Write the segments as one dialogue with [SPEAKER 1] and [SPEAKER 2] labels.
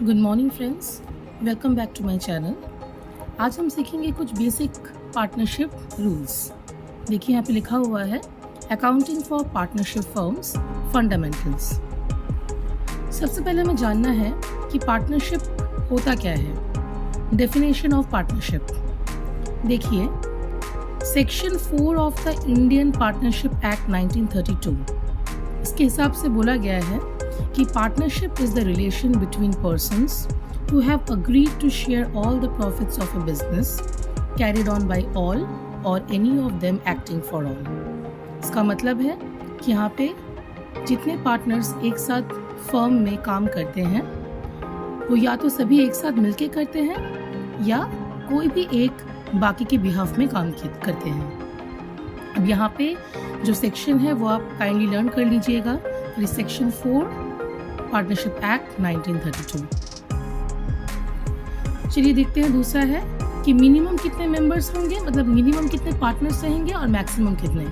[SPEAKER 1] Good morning friends, welcome back to my channel. आज हम सीखेंगे कुछ बेसिक पार्टनरशिप रूल्स। देखिए यहाँ पे लिखा हुआ है accounting for partnership firms fundamentals. सबसे पहले हमें जानना है कि पार्टनरशिप होता क्या है। डेफिनेशन ऑफ पार्टनरशिप देखिए, section 4 of the Indian partnership act 1932 इसके हिसाब से बोला गया है कि partnership is the relation between persons who have agreed to share all the profits of a business carried on by all or any of them acting for all। इसका मतलब है कि यहाँ पे जितने पार्टनर्स एक साथ फर्म में काम करते हैं वो या तो सभी एक साथ मिलके करते हैं या कोई भी एक बाकी के बिहाफ में काम करते हैं। अब यहाँ पे जो सेक्शन है वो आप काइंडली लर्न कर लीजिएगा। फिर सेक्शन 4 पार्टनरशिप एक्ट 1932। चलिए देखते हैं दूसरा है कि मिनिमम कितने मेंबर्स होंगे, मतलब मिनिमम कितने पार्टनर्स रहेंगे और मैक्सिमम कितने।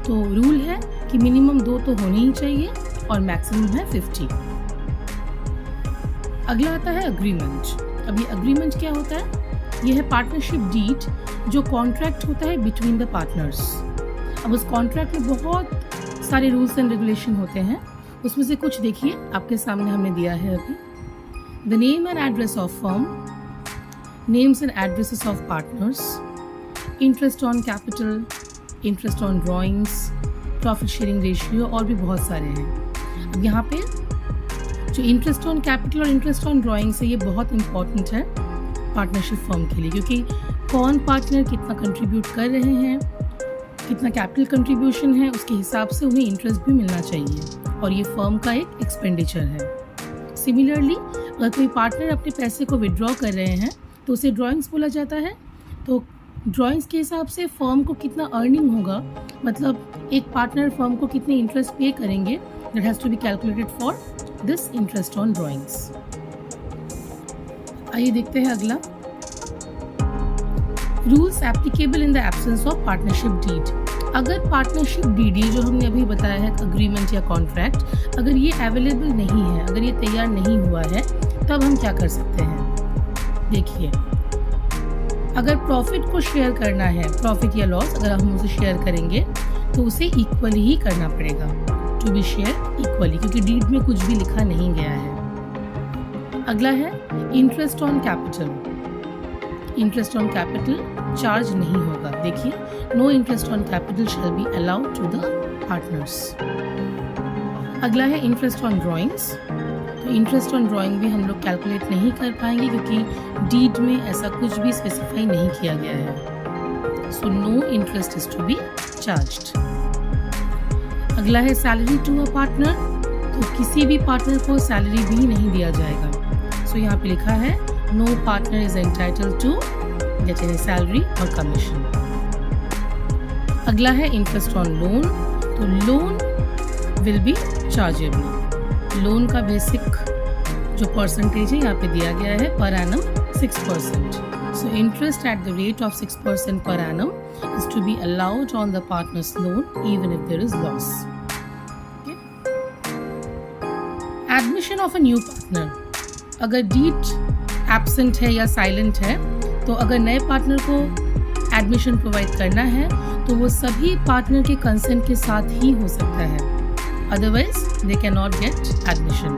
[SPEAKER 1] तो रूल है कि मिनिमम 2 तो होने ही चाहिए और मैक्सिमम है 50। अगला आता है अग्रीमेंट। अब ये अग्रीमेंट क्या होता है? ये है पार्टनरशिप डीड जो कॉन्ट्रैक्ट होता है बिटवीन द पार्टनर्स। अब उस कॉन्ट्रैक्ट में बहुत सारे रूल्स एंड रेगुलेशन होते हैं, उसमें से कुछ देखिए आपके सामने हमने दिया है अभी। The name and address of firm, names and addresses of partners, interest on capital, interest on drawings, profit sharing ratio और भी बहुत सारे हैं। अब यहाँ पे जो इंटरेस्ट ऑन कैपिटल और इंटरेस्ट ऑन ड्राइंग्स है ये बहुत इंपॉर्टेंट है पार्टनरशिप फर्म के लिए, क्योंकि कौन पार्टनर कितना कंट्रीब्यूट कर रहे हैं, कितना कैपिटल कंट्रीब्यूशन है, उसके हिसाब से उन्हें इंटरेस्ट भी मिलना चाहिए और ये फर्म का एक एक्सपेंडिचर है। सिमिलरली अगर कोई पार्टनर अपने पैसे को विड्रॉ कर रहे हैं तो उसे ड्राइंग्स बोला जाता है। तो ड्राइंग्स के हिसाब से फर्म को कितना अर्निंग होगा, मतलब एक पार्टनर फर्म को कितने इंटरेस्ट पे करेंगे, that has to be calculated for this interest on drawings. आइए देखते हैं अगला, rules applicable in the absence of partnership deed. अगर पार्टनरशिप डीड ये जो हमने अभी बताया है अग्रीमेंट या कॉन्ट्रैक्ट, अगर ये अवेलेबल नहीं है, अगर ये तैयार नहीं हुआ है, तब हम क्या कर सकते हैं? देखिए, अगर प्रॉफिट को शेयर करना है, प्रॉफिट या लॉस अगर हम उसे शेयर करेंगे तो उसे इक्वली ही करना पड़ेगा, टू बी शेयर इक्वली, क्योंकि डीड में कुछ भी लिखा नहीं गया है। अगला है interest on capital. Interest on capital charge नहीं होगा। देखिए, no interest on capital shall be allowed to the partners. अगला है इंटरेस्ट ऑन ड्राइंग्स। तो इंटरेस्ट ऑन ड्राइंग भी हम लोग कैलकुलेट नहीं कर पाएंगे क्योंकि डीड में ऐसा कुछ भी स्पेसिफाई नहीं किया गया है। So no interest is to be charged. अगला है सैलरी टू अ पार्टनर। तो किसी भी पार्टनर को सैलरी भी नहीं दिया जाएगा। सो यहाँ पे लिखा है no partner is entitled to get any salary और कमीशन। अगला है इंटरेस्ट ऑन लोन। तो loan will be chargeable. Loan का बेसिक जो परसेंटेज है यहाँ पे दिया गया है per annum 6%। So interest at the rate of 6% per annum is to be allowed on the partners loan even if there is loss. Admission of a new partner. अगर deed absent है या silent है तो अगर नए partner को admission provide करना है तो वो सभी पार्टनर के कंसेंट के साथ ही हो सकता है, otherwise they can not get admission.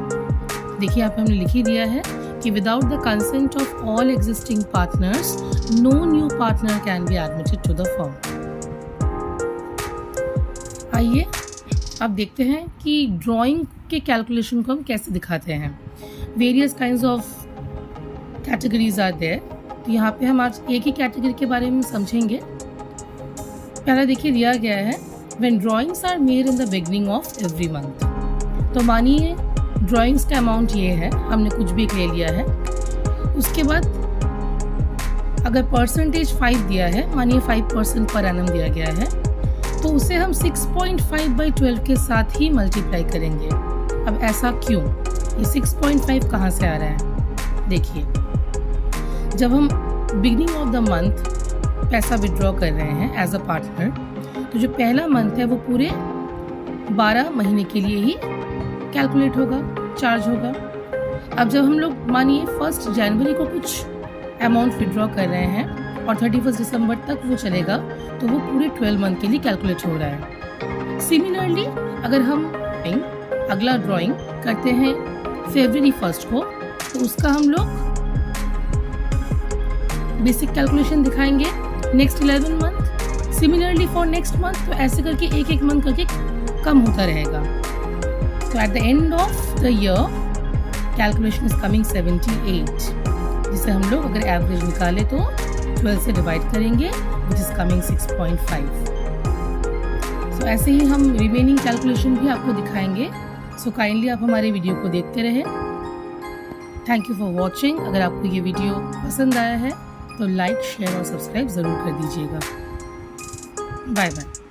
[SPEAKER 1] देखिए यहाँ पे हमने लिख ही दिया है कि without the consent of all existing partners no new partner can be admitted to the firm. आइए अब देखते हैं कि ड्राइंग के कैलकुलेशन को हम कैसे दिखाते हैं। Various kinds of categories are there. तो यहाँ पे हम आज एक ही कैटेगरी के बारे में समझेंगे। पहला देखिए दिया गया है When drawings are made in the beginning of every month। तो मानिए ड्राइंग्स का अमाउंट ये है, हमने कुछ भी ले लिया है। उसके बाद अगर परसेंटेज 5 दिया है, मानिए 5% पर एनम दिया गया है, तो उसे हम 6.5/12 के साथ ही मल्टीप्लाई करेंगे। अब ऐसा क्यों? ये 6.5 कहाँ से आ रहा है? देखिए, जब हम बिगिनिंग ऑफ द मंथ पैसा विड्रॉ कर रहे हैं एज अ पार्टनर, तो जो पहला मंथ है वो पूरे 12 महीने के लिए ही कैलकुलेट होगा, चार्ज होगा। अब जब हम लोग मानिए 1 जनवरी को कुछ अमाउंट विड्रॉ कर रहे हैं और 31 दिसंबर तक वो चलेगा, तो वो पूरे 12 मंथ के लिए कैलकुलेट हो रहा है। सिमिलरली अगर हम अगला ड्राइंग करते हैं फरवरी 1 को, तो उसका हम लोग बेसिक कैलकुलेशन दिखाएंगे next 11 month. Similarly for next month, तो ऐसे करके एक एक मंथ करके कम होता रहेगा। तो at the end of the year calculation is coming 78, जिसे हम लोग अगर एवरेज निकाले तो 12 से डिवाइड करेंगे, विच इज कमिंग 6.5। सो ऐसे ही हम रिमेनिंग कैलकुलेशन भी आपको दिखाएंगे। सो काइंडली आप हमारे वीडियो को देखते रहें। Thank you for watching. अगर आपको ये वीडियो पसंद आया है तो लाइक, शेयर और सब्सक्राइब ज़रूर कर दीजिएगा। Bye bye.